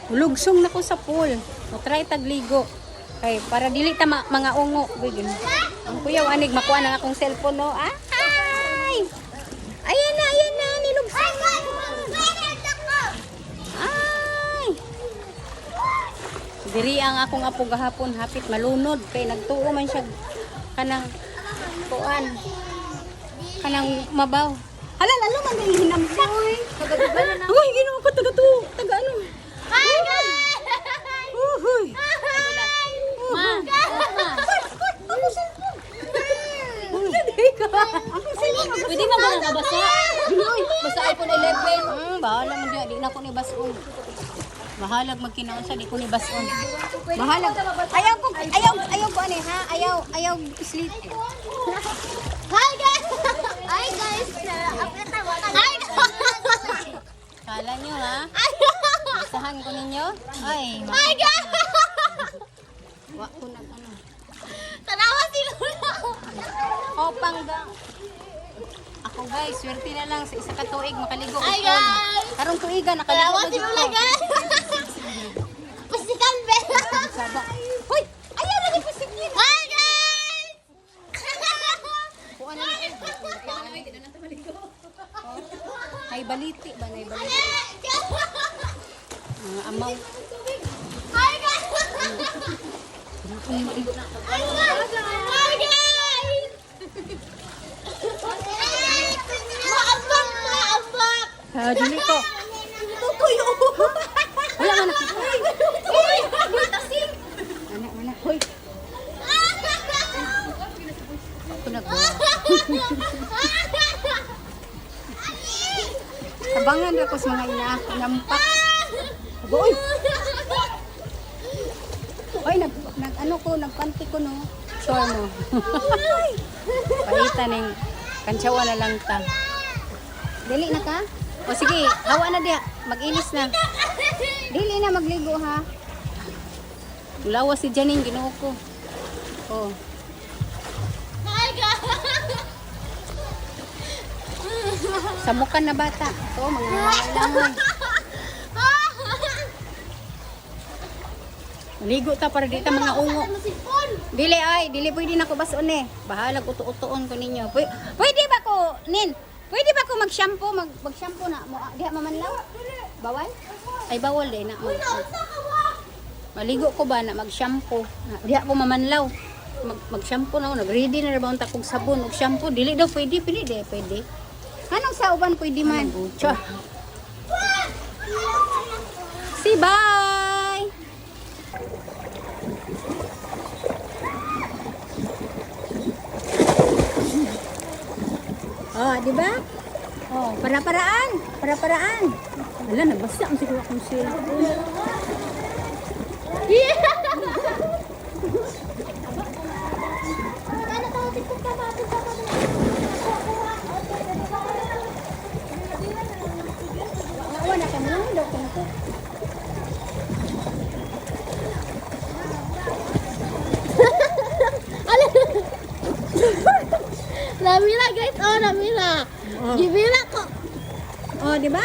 Lugsong na ko sa pool. O try tagligo. Kay para dili ta mga ungo. Gud. Ang kuyaw anig makuha na akong cellphone no. Ah, ay! Ayan na nilugsong. Ay! Diri ang akong apo gahapon hapit malunod kay nagtuo man siya kanang kuan. Kanang mabaw. Halal ano man dili hinamsak. Tagadugan na. Uy, ginoo ko taga ano. Hi guys! Uy. Ma! Ako cellphone. Pwede man ba nabasa? Basta iPhone 11. Bahala mo di na ko ni bason. Bahalag magkinaon sa di ko ni bason. Bahalag. Ayaw ko ani ha. Ayaw sleep. Hi guys! Hi guys! Hi guys! Kala nyo ha? Basahan ko ninyo. Ay, Hi guys! wa ko nag ano. Tanawa si Lula! Opang da. Ako guys, swerte na lang sa isa ka tuig makaligo. Hi guys! Karong tuiga nakaligo. Tanawa si Lula guys! Pasikan be! Saba. Hoy, ayaw lagi pasigin. Hi guys! Kuan na. Ay baliti ba nay baliti. Amaw. Hi guys! Hi guys! Maambak! Dili ko. Tutuyo! Wala man nakita. Uy! Butasing! Mana. Hoy, ako nagbuha. Tabangan ra ko sa mga ina. Nampak. Boy. Hoy, nagpanti ko no. Sure no. Paita ning kantsawa na lang ta. Dili na ka? O sige, hawa na diha. Mag-ilis na. Dili na magligo ha. Lawas si Janine, ginoo ko. Oh. Hi guys! Samukan na bata. Ito, mga langoy. Maligo ta para di ta mga ungo. Dili pwede na ko bason eh. Bahalag uto-utoon ko ninyo. Pwede ba ko, Nin? Pwede ba ko mag-shampoo? Mag-shampoo na. Diha mamanlaw? Bawal? Ay, bawal din na. Maligo ko ba na mag-shampoo? Diha ko mamanlaw. Mag-shampoo na ako. Nag-ready na ba ang takong sabon o shampoo? Dili daw pwede. Pwede. Anong sa uban pwede man? Chua. Si bye! Oh, di ba? Oh, para-paraan. Wala, nabasa ang siguro akong cellphone. Wala ka mo lang daw kung ko. Namila guys! Oh, Namila! Gibila ko! Oh, di ba?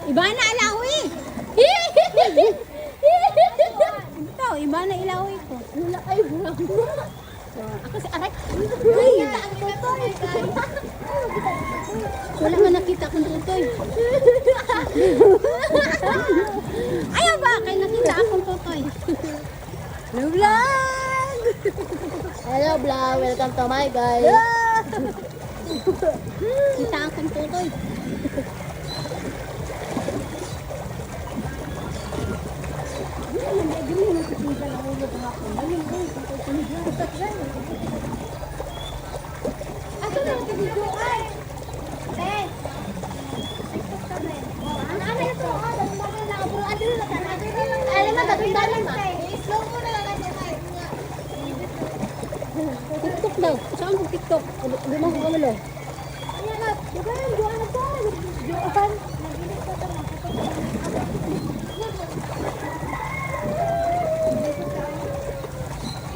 Iba na alawi. Ito, iba na ilawi ko. Lula ay bulang. Ako si Aray. Ay, wala man nakita kong tutoy. Ayaw ba? Kaya nakita akong tutoy. Hello, vlog! Hello vlog! Welcome to my guys! Kita akong tutoy. Ato na yung video-ay! Eh! Ano ito? Alam mo, tatundalin ma. Slow mo na lang ito. TikTok daw. Saan kong TikTok? Gumang ko kamalo. Ayan na. Diyan, doon na to. Doon. Nagilit ko ito.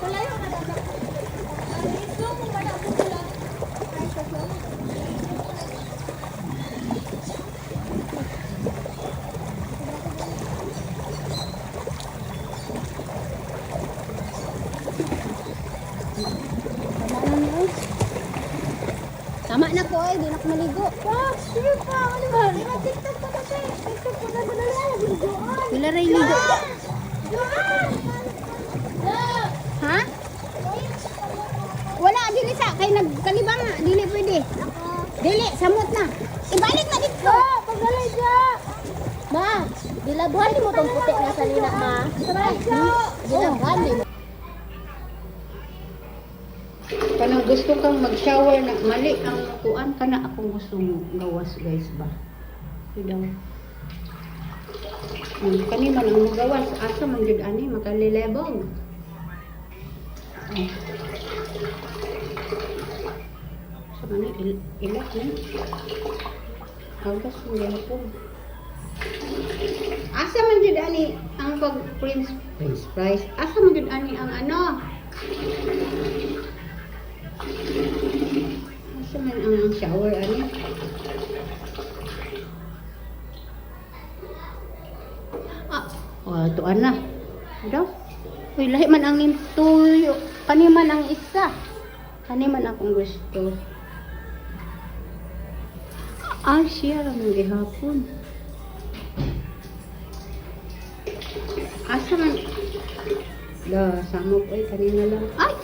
Palayo ka na. Slow mo ba na? Ay, slow mo. na ko ay, di na ko maligo. Pa, sige pa. Ano ba? TikTok pa kasi. TikTok pa na dala. Videoan. Wala rin ligo. Ha? Wala, dili sa. Kay nagkalibang nga. Dili pwede. Dili, samot na. Ibalik na dito. Pagalay siya. Ma, dilabuhan mo tong puti na salina, ma. Dilabuhan mo. Kanang gusto kang mag-shower na mali ang kuan kana akong gusto mo gawas guys ba. Daw. Kani man ang magawas asa man jud ani makalilebog. Sa man ilat ni. Hanggas mo yan po. Asa man jud ani ang pag Prince Price. Asa man jud ani ang ano? Asa man ang shower ani? Tuan na. Daw. Uy, lahi man ang nintuyo. Kani man ang isa. Kani man akong gusto. Siya ramang gihapon. Asa man? Da, samok. Uy, kanina lang. Ay!